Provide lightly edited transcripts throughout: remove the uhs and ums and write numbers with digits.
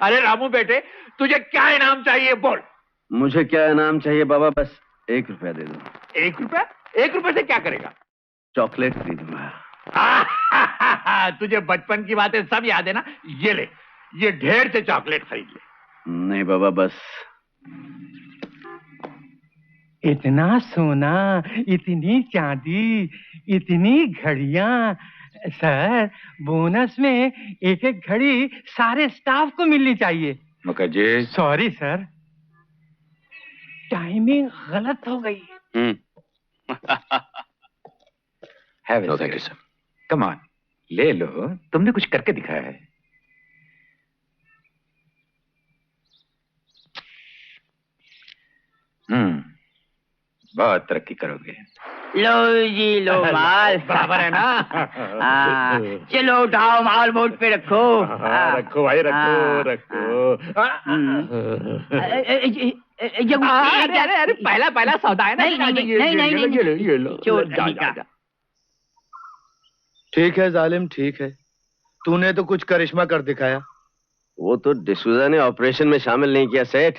अरे रामू बेटे, तुझे क्या इनाम चाहिए बोल। मुझे क्या इनाम चाहिए बाबा, बस 1 रुपया दे दो। 1 रुपया? 1 रुपये से क्या करेगा? चॉकलेट खरीदूंगा। तुझे बचपन की बातें सब याद है ना? ये ले, ये ढेर से चॉकलेट खरीद ले। नहीं बाबा, बस। इतना सोना, इतनी चांदी, इतनी घड़ियां। सर, बोनस में एक एक घड़ी सारे स्टाफ को मिलनी चाहिए। मुखर्जी, सॉरी सर, टाइमिंग गलत हो गई। No thank you sir. Come on, ले लो, तुमने कुछ करके दिखाया है। बहुत तरक्की करोगे। लो जी, लो माल बराबर है ना? चलो उठाओ, माल बोट पे रखो। रखो भाई, रखो। अरे पहला सौदा है ना। नहीं, ये लो। ठीक है जालिम, ठीक है, तूने तो कुछ करिश्मा कर दिखाया। वो तो डिसूजा ने ऑपरेशन में शामिल नहीं किया सेठ,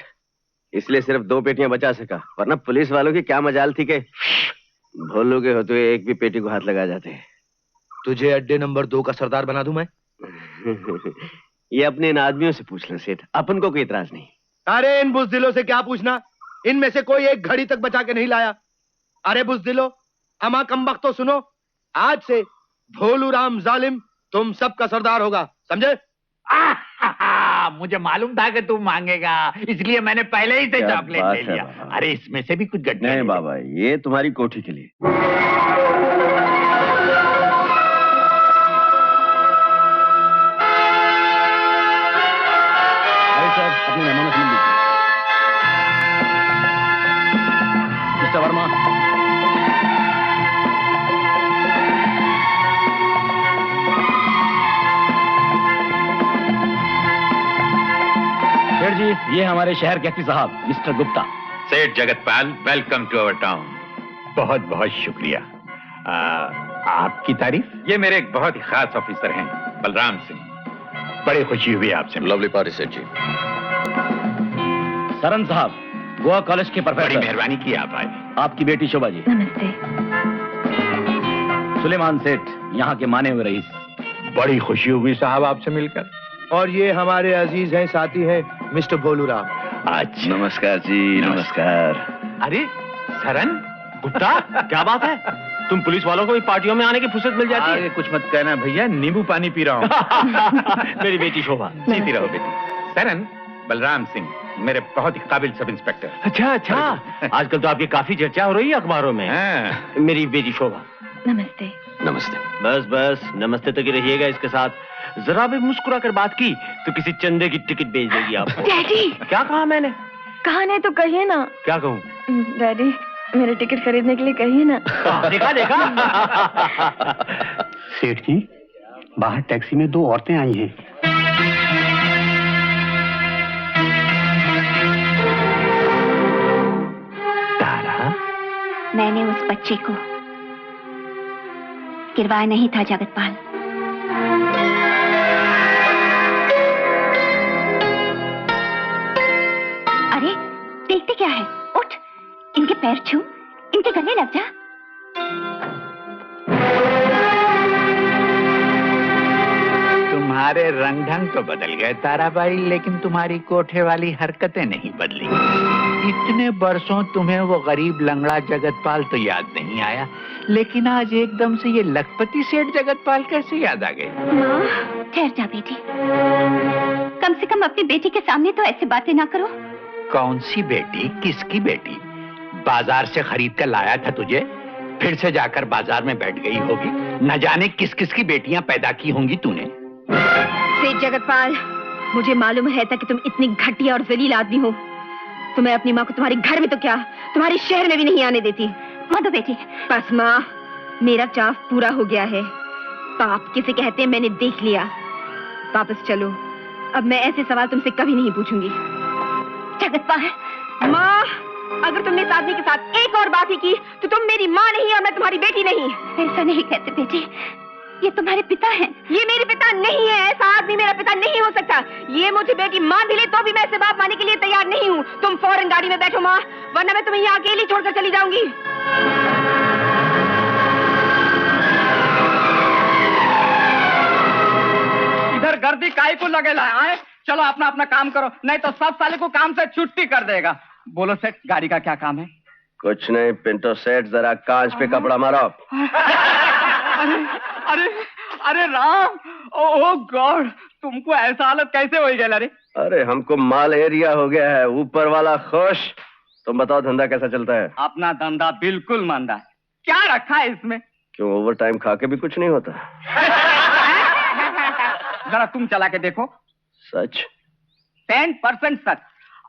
इसलिए सिर्फ 2 पेटियां बचा सका, वरना पुलिस वालों की क्या मजाल थी कि भोलू के होते हुए एक भी पेटी को हाथ लगा जाते। तुझे अड्डे नंबर 2 का सरदार बना दूं मैं? ये अपने इन आदमियों से पूछ लो सेठ, अपन को कोई इतराज नहीं। अरे इन बुज़दिलों से क्या पूछना, इनमें से कोई एक घड़ी तक बचा के नहीं लाया। अरे बुज़दिलो, अमा कमबख्त तो सुनो, आज से भोलू राम जालिम तुम सबका सरदार होगा, समझे? मुझे मालूम था कि तुम मांगेगा, इसलिए मैंने पहले ही से चॉकलेट ले लिया। अरे इसमें से भी कुछ गड्ढे नहीं बाबा, ये तुम्हारी कोठी के लिए। अरे साहब, अपने मेहमानों से मिल लीजिए। मिस्टर वर्मा, सेठ जी, ये हमारे शहर के साहब mister Gupta. Seth Jagatpal, welcome to our town. बहुत बहुत शुक्रिया। आपकी तारीफ? ये मेरे एक बहुत ही खास ऑफिसर हैं, बलराम सिंह। बड़ी खुशी हुई आपसे। लवली पार्टी सेठ जी। सरन साहब, गोवा कॉलेज के प्रोफेसर। बड़ी मेहरबानी की आप आए। आपकी बेटी शोभा जी। नमस्ते। सुलेमान सेठ, यहाँ के माने हुए रईस। बड़ी खुशी हुई साहब आपसे मिलकर। और ये हमारे अजीज हैं, साथी हैं, मिस्टर भोलू राम। अच्छा, नमस्कार जी, नमस्कार। अरे सरन, गुप्ता, क्या बात है? तुम पुलिस वालों को भी पार्टियों में आने की फुर्सत मिल जाती है? अरे कुछ मत कहना भैया, नींबू पानी पी रहा हूँ। मेरी बेटी शोभा। जीती रहो बेटी। सरन, बलराम सिंह, मेरे बहुत ही काबिल सब इंस्पेक्टर। अच्छा अच्छा, आजकल तो आपकी काफी चर्चा हो रही है अखबारों में। हाँ। मेरी बेटी शोभा। नमस्ते। नमस्ते। बस नमस्ते तो की रहिएगा इसके साथ। जरा भी मुस्कुरा कर बात की तो किसी चंदे की टिकट भेज देगी आपको। डैडी, क्या कहा मैंने? कहा नहीं तो कहिए ना। क्या कहूँ? डैडी, मेरे टिकट खरीदने के लिए कहिए ना। देखा। सेठ जी, बाहर टैक्सी में 2 औरतें आई हैं। तारा, मैंने उस बच्चे को गिरवाया नहीं था जगतपाल। अरे देखते क्या है, उठ, इनके पैर छू, इनके गले लग जा। तुम्हारे रंग ढंग तो बदल गए ताराबाई, लेकिन तुम्हारी कोठे वाली हरकतें नहीं बदली। इतने बरसों तुम्हें वो गरीब लंगड़ा जगतपाल तो याद नहीं आया, लेकिन आज एकदम से ये लखपति सेठ जगतपाल कैसे याद आ गए? माँ, ठहर जा बेटी, कम से कम अपनी बेटी के सामने तो ऐसे बातें ना करो। कौन सी बेटी? किसकी बेटी? बाजार से खरीद कर लाया था तुझे, फिर से जाकर बाजार में बैठ गई होगी। न जाने किस किस की बेटियां पैदा की होंगी तूने। सेठ जगतपाल, मुझे मालूम है था कि तुम इतनी घटिया और जलील आदमी हो, तो मैं अपनी माँ को तुम्हारे घर में तो क्या, तुम्हारे शहर में भी नहीं आने देती। मधु बेटी, बस माँ, मेरा चाव पूरा हो गया है। पाप किसे कहते हैं मैंने देख लिया। वापस चलो, अब मैं ऐसे सवाल तुमसे कभी नहीं पूछूंगी। जगतपाल, माँ, अगर तुमने इस आदमी के साथ एक और बात ही की तो तुम मेरी माँ नहीं और मैं तुम्हारी बेटी नहीं। ऐसा नहीं कहते बेटी, ये तुम्हारे पिता हैं। ये मेरे पिता नहीं है। ऐसा आदमी मेरा पिता नहीं हो सकता। ये मुझे बेटी मान भी ले तो भी मैं इसे बाप मानने के लिए तैयार नहीं हूँ। तुम फौरन गाड़ी में बैठो माँ, वरना मैं तुम्हें यहाँ अकेली छोड़कर चली जाऊंगी। इधर गर्दी काहे को लगे आए? चलो अपना अपना काम करो, नहीं तो सब साले को काम से छुट्टी कर देगा। बोलो सेठ, गाड़ी का क्या काम है? कुछ नहीं पिंटो सेठ, जरा कांच पे कपड़ा मारो। अरे अरे राम, ओह गॉड, तुमको ऐसा हालत कैसे हो गया? अरे अरे हमको माल एरिया हो गया है, ऊपर वाला खुश। तुम बताओ धंधा कैसा चलता है? अपना धंधा बिल्कुल मंदा है। क्या रखा है इसमें? क्यों ओवर टाइम खा के भी कुछ नहीं होता? जरा तुम चला के देखो। सच? 10% सच।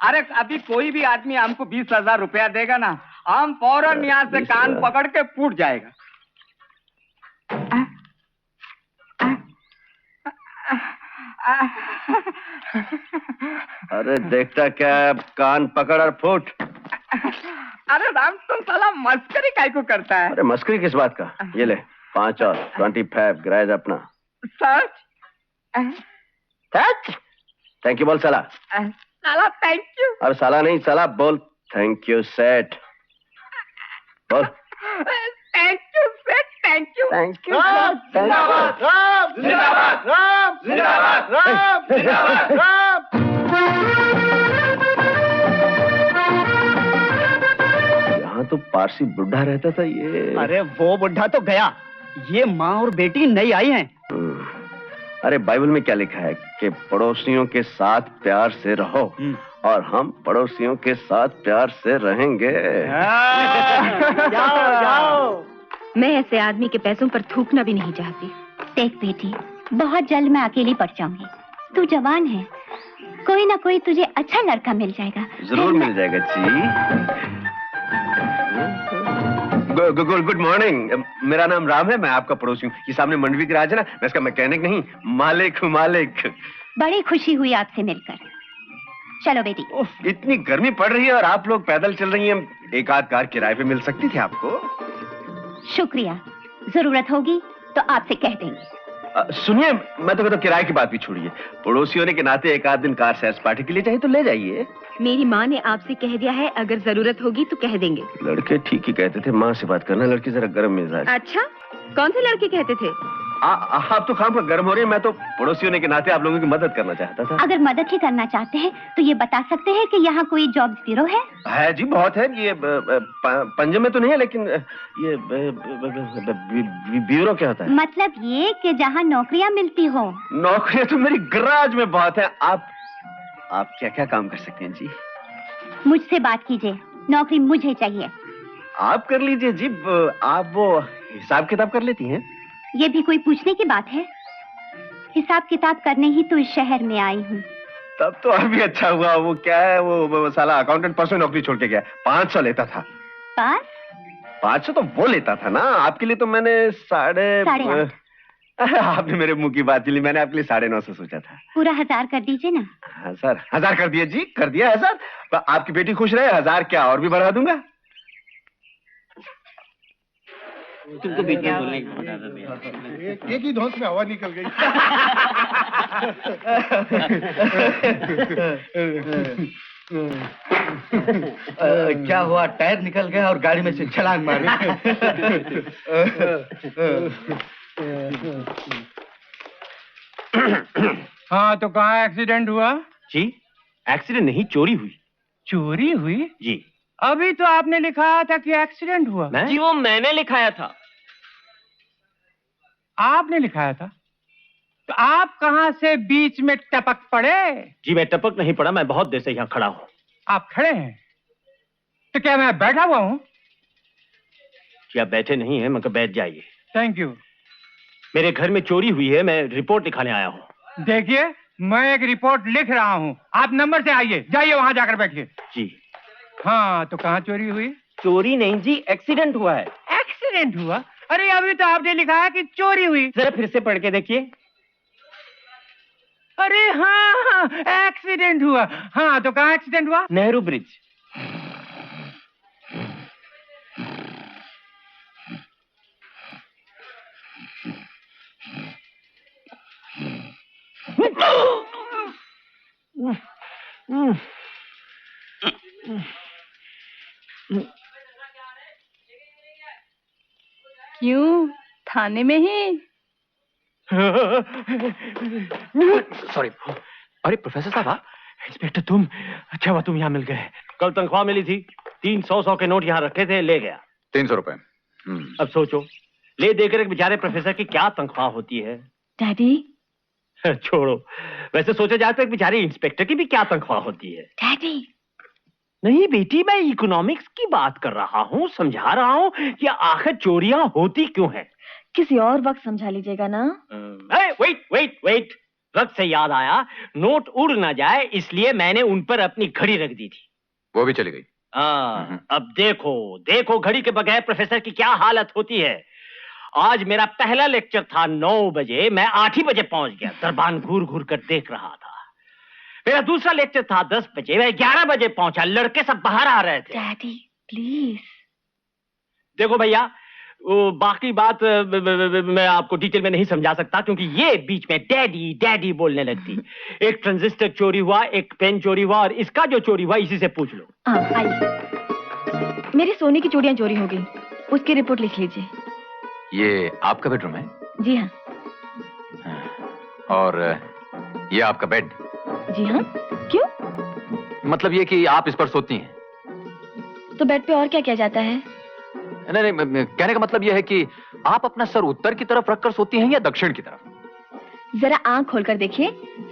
अरे अभी कोई भी आदमी हमको 20,000 रुपया देगा ना, हम फौरन यहाँ से कान पकड़ के फूट जाएगा। अरे देखता क्या, कान पकड़ और फूट। अरे राम, तुम साला मस्करी काहे को करता है? अरे मस्करी किस बात का? ये ले 5 और 25 ग्राज अपना। सच? सच? थैंक यू बोल साला। साला थैंक यू। अब साला नहीं, साला बोल थैंक यू सेठ। बोल थैंक यू सेठ, थैंक यू। Thank you. जिंदाबाद राम, जिंदाबाद राम, जिंदाबाद राम, जिंदाबाद राम। यहाँ तो पारसी बुढ़ा रहता था ये। अरे वो बुढ़ा तो गया, ये माँ और बेटी नई आई हैं। अरे बाइबल में क्या लिखा है कि पड़ोसियों के साथ प्यार से रहो, और हम पड़ोसियों के साथ प्यार से रहेंगे। जाओ जाओ। मैं ऐसे आदमी के पैसों पर थूकना भी नहीं चाहती। देख बेटी, बहुत जल्द मैं अकेली पड़ जाऊंगी। तू जवान है, कोई ना कोई तुझे अच्छा लड़का मिल जाएगा। जरूर मिल जाएगा जी। गुड मॉर्निंग, मेरा नाम राम है, मैं आपका पड़ोसी हूँ। ये सामने मंडवी के राज है ना, मैं इसका मैकेनिक नहीं, मालिक हूँ, मालिक। बड़ी खुशी हुई आपसे मिलकर। चलो बेटी। इतनी गर्मी पड़ रही है और आप लोग पैदल चल रही हैं, एक आध कार किराए पे मिल सकती थी आपको। शुक्रिया, जरूरत होगी तो आपसे कह देंगे। सुनिए, मैं तो कहता हूँ किराए की बात भी छोड़िए, पड़ोसी होने के नाते एक आध दिन कार सैर पार्टी के लिए चाहिए तो ले जाइए। मेरी माँ ने आपसे कह दिया है, अगर जरूरत होगी तो कह देंगे। लड़के ठीक ही कहते थे, माँ से बात करना, लड़की जरा गर्म मिजाज। अच्छा, कौन से लड़के कहते थे? आप तो खाम गर्म हो रही हैं, मैं तो पड़ोसी होने के नाते आप लोगों की मदद करना चाहता था। अगर मदद ही करना चाहते हैं तो ये बता सकते हैं कि यहाँ कोई जॉब ब्यूरो है? है जी, बहुत है। ये पंजे में तो नहीं है, लेकिन ये ब्यूरो क्या होता है? मतलब ये कि जहाँ नौकरियाँ मिलती हो। नौकरियाँ तो मेरी गराज में बहुत है। आप क्या क्या काम कर सकते हैं जी? मुझसे बात कीजिए, नौकरी मुझे चाहिए। आप कर लीजिए जी, आप वो हिसाब किताब कर लेती हैं? ये भी कोई पूछने की बात है? हिसाब किताब करने ही तो इस शहर में आई हूँ। तब तो अभी अच्छा हुआ। वो क्या है, वो साला अकाउंटेंट परसों नौकरी छोड़ के गया, 500 लेता था। 500 तो वो लेता था ना, आपके लिए तो मैंने साढ़े आपने मेरे मुंह की बात ली, मैंने आपके लिए 950 सोचा था। पूरा 1000 कर दीजिए ना। 1000 कर दिया जी, कर दिया 1000। आपकी बेटी खुश रहे, 1000 क्या और भी बढ़ा दूंगा। तुमको बेटी बोलने की बता दो। एक ही धौंस में हवा निकल गई। क्या हुआ, टायर निकल गया और गाड़ी में से छलांग मारी। हाँ, तो कहाँ एक्सीडेंट हुआ? जी, एक्सीडेंट नहीं, चोरी हुई। चोरी हुई? जी। अभी तो आपने लिखाया था कि एक्सीडेंट हुआ। जी, वो मैंने लिखाया था। आपने लिखाया था? तो आप कहाँ से बीच में टपक पड़े? जी, मैं टपक नहीं पड़ा, मैं बहुत देर से यहाँ खड़ा हूँ। आप खड़े हैं तो क्या मैं बैठा हुआ हूँ? जी, आप बैठे नहीं हैं, मगर बैठ जाइए। Thank you. मेरे घर में चोरी हुई है, मैं रिपोर्ट लिखाने आया हूँ। देखिए, मैं एक रिपोर्ट लिख रहा हूँ, आप नंबर से आइए, जाइए वहां जाकर बैठिए। जी। हाँ, तो कहाँ चोरी हुई? चोरी नहीं जी, एक्सीडेंट हुआ है। एक्सीडेंट हुआ? अरे अभी तो आपने लिखा है कि चोरी हुई। जरा फिर से पढ़ के देखिए। अरे हाँ, एक्सीडेंट हुआ। हाँ, तो कहाँ एक्सीडेंट हुआ? नेहरू ब्रिज। क्यों, थाने में ही? सॉरी। अरे प्रोफेसर साहब, इंस्पेक्टर तुम, अच्छा हुआ तुम यहाँ मिल गए। कल तनख्वाह मिली थी, 300 के नोट यहाँ रखे थे, ले गया। 300 रुपए। अब सोचो, ले देकर एक बेचारे प्रोफेसर की क्या तनख्वाह होती है। डैडी। छोड़ो, वैसे सोचा जाए तो एक बेचारे इंस्पेक्टर की भी क्या तनख्वाह होती है। डैडी। नहीं बेटी, मैं इकोनॉमिक्स की बात कर रहा हूँ, समझा रहा हूँ कि आखिर चोरियां होती क्यों हैं। किसी और वक्त समझा लीजिएगा ना। वेट वेट वेट, वक्त से याद आया, नोट उड़ ना जाए इसलिए मैंने उन पर अपनी घड़ी रख दी थी। वो भी चली गई। अब देखो देखो घड़ी के बगैर प्रोफेसर की क्या हालत होती है। आज मेरा पहला लेक्चर था 9 बजे, मैं 8 ही बजे पहुंच गया, दरबान घूर घूर कर देख रहा था। मेरा दूसरा लेक्चर था 10 बजे, मैं 11 बजे पहुंचा, लड़के सब बाहर आ रहे थे। Daddy please. देखो भैया, वो बाकी बात मैं आपको डिटेल में नहीं समझा सकता क्योंकि ये बीच में डैडी डैडी बोलने लगती। एक ट्रांजिस्टर चोरी हुआ, एक पेन चोरी हुआ, और इसका जो चोरी हुआ इसी से पूछ लो। आइए, मेरी सोने की चूड़ियां चोरी हो गई, उसकी रिपोर्ट लिख लीजिए। ये आपका बेडरूम है? जी हाँ। और ये आपका बेड? जी हाँ। क्यों? मतलब ये कि आप इस पर सोती हैं। तो बेड पे और क्या किया जाता है? नहीं, कहने का मतलब यह है कि आप अपना सर उत्तर की तरफ रखकर सोती हैं या दक्षिण की तरफ? जरा आंख खोलकर देखिए,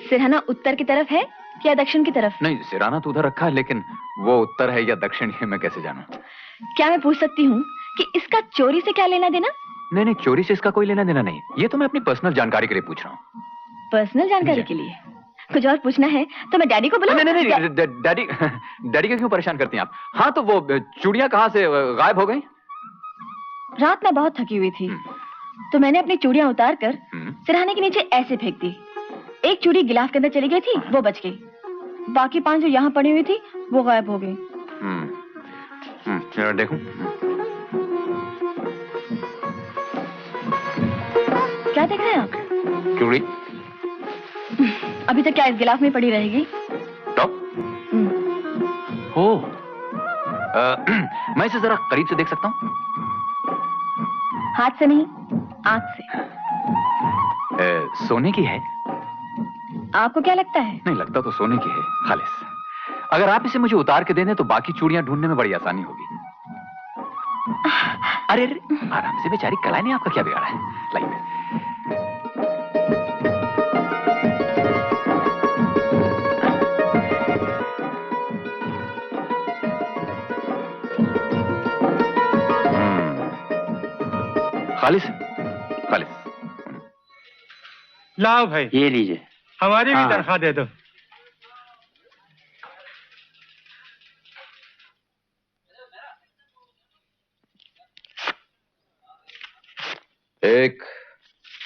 सिरहाना उत्तर की तरफ है या दक्षिण की तरफ? नहीं, सिरहाना तो उधर रखा है, लेकिन वो उत्तर है या दक्षिण है मैं कैसे जानूं? क्या मैं पूछ सकती हूँ कि इसका चोरी से क्या लेना देना? नहीं, चोरी से इसका कोई लेना देना नहीं, ये तो मैं अपनी पर्सनल जानकारी के लिए पूछ रहा हूँ। पर्सनल जानकारी के लिए? कुछ और पूछना है तो मैं डैडी को बुलाऊं? नहीं, डैडी को क्यों परेशान करती हैं आप? हाँ, तो वो चूड़ियां कहाँ से गायब हो गई? रात में बहुत थकी हुई थी तो मैंने अपनी चूड़ियां उतार कर सिरहाने के नीचे ऐसे फेंक दी। एक चूड़ी गिलाफ के अंदर चली गई थी, वो बच गई। बाकी 5 जो यहाँ पड़ी हुई थी वो गायब हो गई। देखूं? क्या देख रहे हैं आप? चूड़ी। अभी तक क्या इस गिलाफ में पड़ी रहेगी? तो? हो। मैं इसे जरा करीब से देख सकता हूँ? हाथ से नहीं, आंख से। सोने की है? आपको क्या लगता है? नहीं, लगता तो सोने की है, खालिस। अगर आप इसे मुझे उतार के दे दें तो बाकी चूड़ियां ढूंढने में बड़ी आसानी होगी। अरे आराम से, बेचारी कलाई ने आपका क्या बिगाड़ा है? लाइए। खालिस, खालिस। लाओ भाई, ये लीजिए। हमारी भी तनख्वाह दे दो। एक,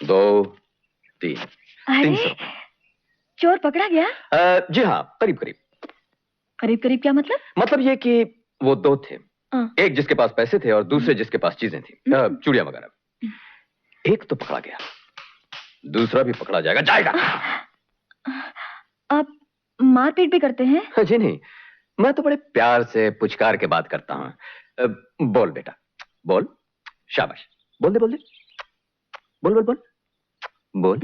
2, 3। अरे 300। चोर पकड़ा गया? जी हाँ, करीब करीब। करीब करीब क्या मतलब? मतलब ये कि वो 2 थे, एक जिसके पास पैसे थे और दूसरे जिसके पास चीजें थी, चूड़ियां वगैरह। एक तो पकड़ा गया, दूसरा भी पकड़ा जाएगा। आप मारपीट भी करते हैं? जी नहीं, मैं तो बड़े प्यार से पुचकार के बात करता हूँ। बोल बेटा, बोल। शाबाश, बोल दे, बोल दे, बोल बोल बोल बोल।